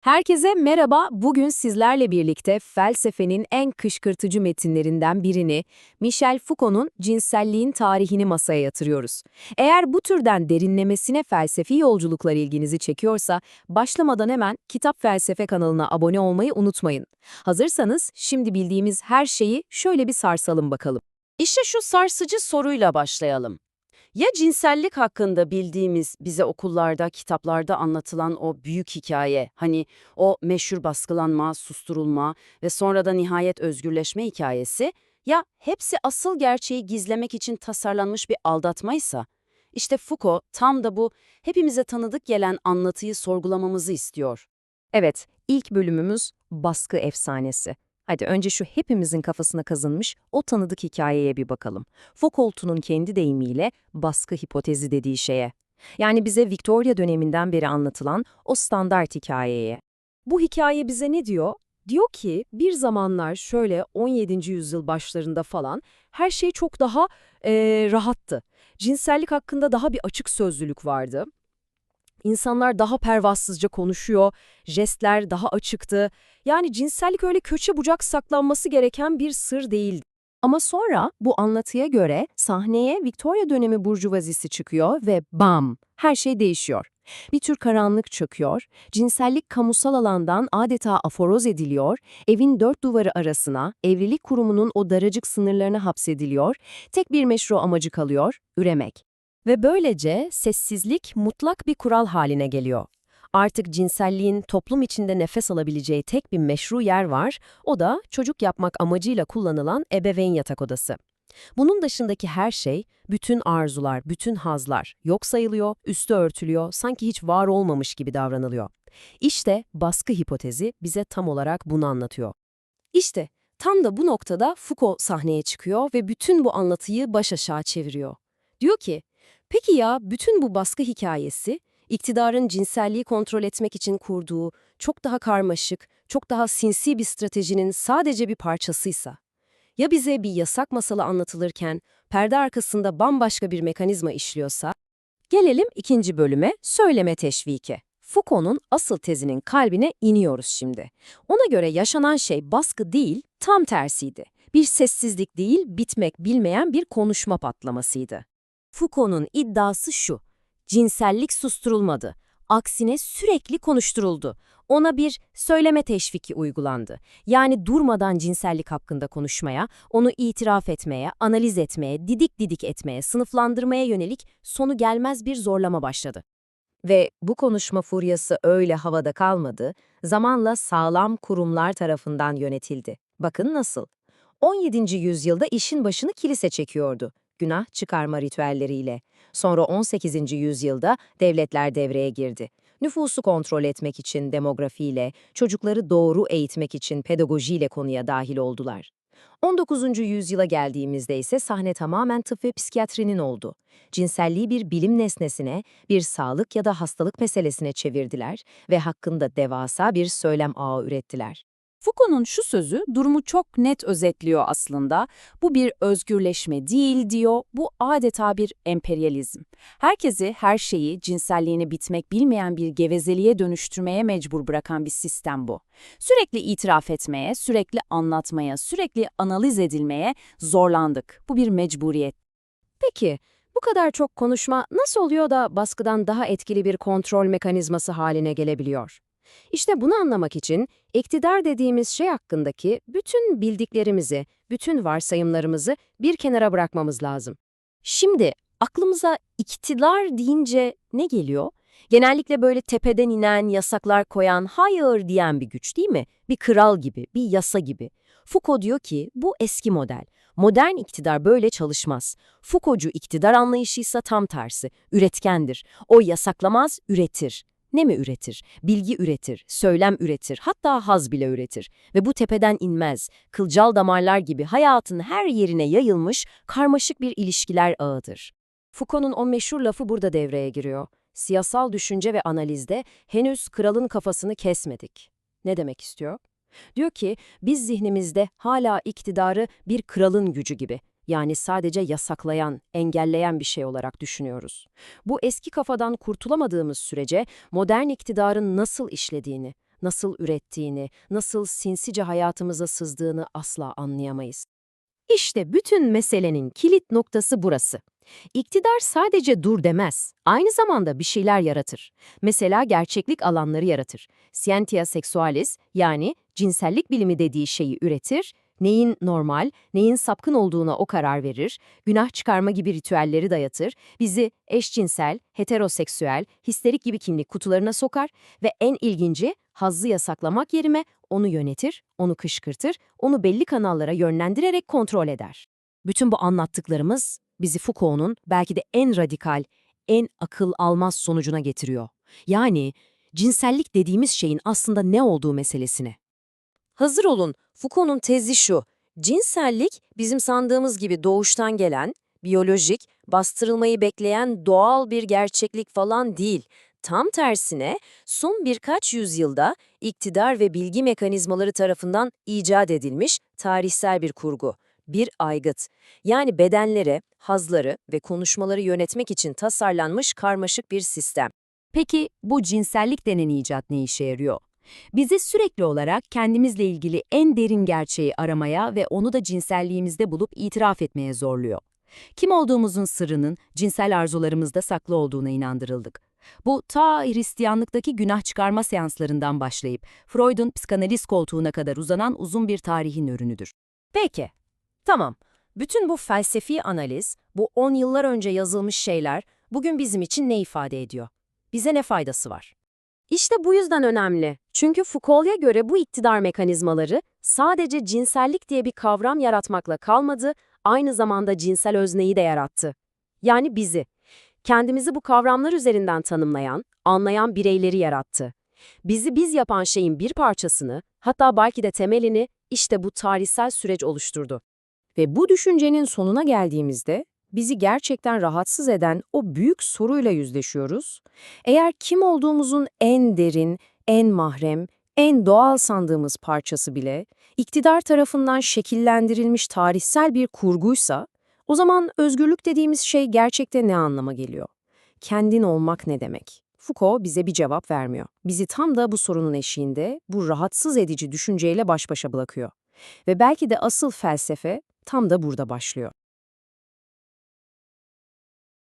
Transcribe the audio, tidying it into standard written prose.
Herkese merhaba. Bugün sizlerle birlikte felsefenin en kışkırtıcı metinlerinden birini, Michel Foucault'un Cinselliğin Tarihini masaya yatırıyoruz. Eğer bu türden derinlemesine felsefi yolculuklar ilginizi çekiyorsa, başlamadan hemen Kitap Felsefe kanalına abone olmayı unutmayın. Hazırsanız şimdi bildiğimiz her şeyi şöyle bir sarsalım bakalım. İşte şu sarsıcı soruyla başlayalım. Ya cinsellik hakkında bildiğimiz, bize okullarda, kitaplarda anlatılan o büyük hikaye, hani o meşhur baskılanma, susturulma ve sonra da nihayet özgürleşme hikayesi, ya hepsi asıl gerçeği gizlemek için tasarlanmış bir aldatmaysa? İşte Foucault tam da bu hepimize tanıdık gelen anlatıyı sorgulamamızı istiyor. Evet, ilk bölümümüz baskı efsanesi. Hadi önce şu hepimizin kafasına kazınmış o tanıdık hikayeye bir bakalım. Foucault'un kendi deyimiyle baskı hipotezi dediği şeye. Yani bize Victoria döneminden beri anlatılan o standart hikayeye. Bu hikaye bize ne diyor? Diyor ki bir zamanlar şöyle 17. yüzyıl başlarında falan her şey çok daha rahattı. Cinsellik hakkında daha bir açık sözlülük vardı. İnsanlar daha pervasızca konuşuyor, jestler daha açıktı. Yani cinsellik öyle köşe bucak saklanması gereken bir sır değildi. Ama sonra bu anlatıya göre sahneye Victoria dönemi burjuvazisi çıkıyor ve bam! Her şey değişiyor. Bir tür karanlık çöküyor, cinsellik kamusal alandan adeta aforoz ediliyor, evin dört duvarı arasına, evlilik kurumunun o daracık sınırlarına hapsediliyor, tek bir meşru amacı kalıyor, üremek. Ve böylece sessizlik mutlak bir kural haline geliyor. Artık cinselliğin toplum içinde nefes alabileceği tek bir meşru yer var, o da çocuk yapmak amacıyla kullanılan ebeveyn yatak odası. Bunun dışındaki her şey, bütün arzular, bütün hazlar yok sayılıyor, üstü örtülüyor, sanki hiç var olmamış gibi davranılıyor. İşte baskı hipotezi bize tam olarak bunu anlatıyor. İşte tam da bu noktada Foucault sahneye çıkıyor ve bütün bu anlatıyı baş aşağı çeviriyor. Diyor ki, peki ya bütün bu baskı hikayesi, iktidarın cinselliği kontrol etmek için kurduğu çok daha karmaşık, çok daha sinsi bir stratejinin sadece bir parçasıysa? Ya bize bir yasak masalı anlatılırken perde arkasında bambaşka bir mekanizma işliyorsa? Gelelim ikinci bölüme, söyleme teşviki. Foucault'un asıl tezinin kalbine iniyoruz şimdi. Ona göre yaşanan şey baskı değil, tam tersiydi. Bir sessizlik değil, bitmek bilmeyen bir konuşma patlamasıydı. Foucault'un iddiası şu: cinsellik susturulmadı. Aksine sürekli konuşturuldu. Ona bir söyleme teşviki uygulandı. Yani durmadan cinsellik hakkında konuşmaya, onu itiraf etmeye, analiz etmeye, didik didik etmeye, sınıflandırmaya yönelik sonu gelmez bir zorlama başladı. Ve bu konuşma furyası öyle havada kalmadı, zamanla sağlam kurumlar tarafından yönetildi. Bakın nasıl? 17. yüzyılda işin başını kilise çekiyordu, günah çıkarma ritüelleriyle. Sonra 18. yüzyılda devletler devreye girdi. Nüfusu kontrol etmek için demografiyle, çocukları doğru eğitmek için pedagojiyle konuya dahil oldular. 19. yüzyıla geldiğimizde ise sahne tamamen tıp ve psikiyatrinin oldu. Cinselliği bir bilim nesnesine, bir sağlık ya da hastalık meselesine çevirdiler ve hakkında devasa bir söylem ağı ürettiler. Foucault'un şu sözü durumu çok net özetliyor aslında. Bu bir özgürleşme değil diyor, bu adeta bir emperyalizm. Herkesi, her şeyi, cinselliğini bitmek bilmeyen bir gevezeliğe dönüştürmeye mecbur bırakan bir sistem bu. Sürekli itiraf etmeye, sürekli anlatmaya, sürekli analiz edilmeye zorlandık. Bu bir mecburiyet. Peki, bu kadar çok konuşma nasıl oluyor da baskıdan daha etkili bir kontrol mekanizması haline gelebiliyor? İşte bunu anlamak için iktidar dediğimiz şey hakkındaki bütün bildiklerimizi, bütün varsayımlarımızı bir kenara bırakmamız lazım. Şimdi aklımıza iktidar deyince ne geliyor? Genellikle böyle tepeden inen, yasaklar koyan, hayır diyen bir güç değil mi? Bir kral gibi, bir yasa gibi. Foucault diyor ki bu eski model. Modern iktidar böyle çalışmaz. Foucault'cu iktidar anlayışıysa tam tersi, üretkendir. O yasaklamaz, üretir. Ne mi üretir? Bilgi üretir, söylem üretir, hatta haz bile üretir. Ve bu tepeden inmez, kılcal damarlar gibi hayatın her yerine yayılmış karmaşık bir ilişkiler ağıdır. Foucault'un o meşhur lafı burada devreye giriyor. Siyasal düşünce ve analizde henüz kralın kafasını kesmedik. Ne demek istiyor? Diyor ki, biz zihnimizde hala iktidarı bir kralın gücü gibi, yani sadece yasaklayan, engelleyen bir şey olarak düşünüyoruz. Bu eski kafadan kurtulamadığımız sürece modern iktidarın nasıl işlediğini, nasıl ürettiğini, nasıl sinsice hayatımıza sızdığını asla anlayamayız. İşte bütün meselenin kilit noktası burası. İktidar sadece dur demez, aynı zamanda bir şeyler yaratır. Mesela gerçeklik alanları yaratır. Scientia sexualis, yani cinsellik bilimi dediği şeyi üretir, neyin normal, neyin sapkın olduğuna o karar verir, günah çıkarma gibi ritüelleri dayatır, bizi eşcinsel, heteroseksüel, histerik gibi kimlik kutularına sokar ve en ilginci, hazzı yasaklamak yerine onu yönetir, onu kışkırtır, onu belli kanallara yönlendirerek kontrol eder. Bütün bu anlattıklarımız bizi Foucault'un belki de en radikal, en akıl almaz sonucuna getiriyor. Yani cinsellik dediğimiz şeyin aslında ne olduğu meselesine. Hazır olun, Foucault'un tezi şu: cinsellik bizim sandığımız gibi doğuştan gelen, biyolojik, bastırılmayı bekleyen doğal bir gerçeklik falan değil. Tam tersine son birkaç yüzyılda iktidar ve bilgi mekanizmaları tarafından icat edilmiş tarihsel bir kurgu, bir aygıt. Yani bedenlere, hazları ve konuşmaları yönetmek için tasarlanmış karmaşık bir sistem. Peki bu cinsellik denen icat ne işe yarıyor? Bizi sürekli olarak kendimizle ilgili en derin gerçeği aramaya ve onu da cinselliğimizde bulup itiraf etmeye zorluyor. Kim olduğumuzun sırrının cinsel arzularımızda saklı olduğuna inandırıldık. Bu ta Hristiyanlıktaki günah çıkarma seanslarından başlayıp Freud'un psikanaliz koltuğuna kadar uzanan uzun bir tarihin ürünüdür. Peki, tamam. Bütün bu felsefi analiz, bu 10 yıllar önce yazılmış şeyler bugün bizim için ne ifade ediyor? Bize ne faydası var? İşte bu yüzden önemli. Çünkü Foucault'a göre bu iktidar mekanizmaları sadece cinsellik diye bir kavram yaratmakla kalmadı, aynı zamanda cinsel özneyi de yarattı. Yani bizi, kendimizi bu kavramlar üzerinden tanımlayan, anlayan bireyleri yarattı. Bizi biz yapan şeyin bir parçasını, hatta belki de temelini işte bu tarihsel süreç oluşturdu. Ve bu düşüncenin sonuna geldiğimizde bizi gerçekten rahatsız eden o büyük soruyla yüzleşiyoruz. Eğer kim olduğumuzun en derin, en mahrem, en doğal sandığımız parçası bile iktidar tarafından şekillendirilmiş tarihsel bir kurguysa, o zaman özgürlük dediğimiz şey gerçekten ne anlama geliyor? Kendin olmak ne demek? Foucault bize bir cevap vermiyor. Bizi tam da bu sorunun eşiğinde, bu rahatsız edici düşünceyle baş başa bırakıyor. Ve belki de asıl felsefe tam da burada başlıyor.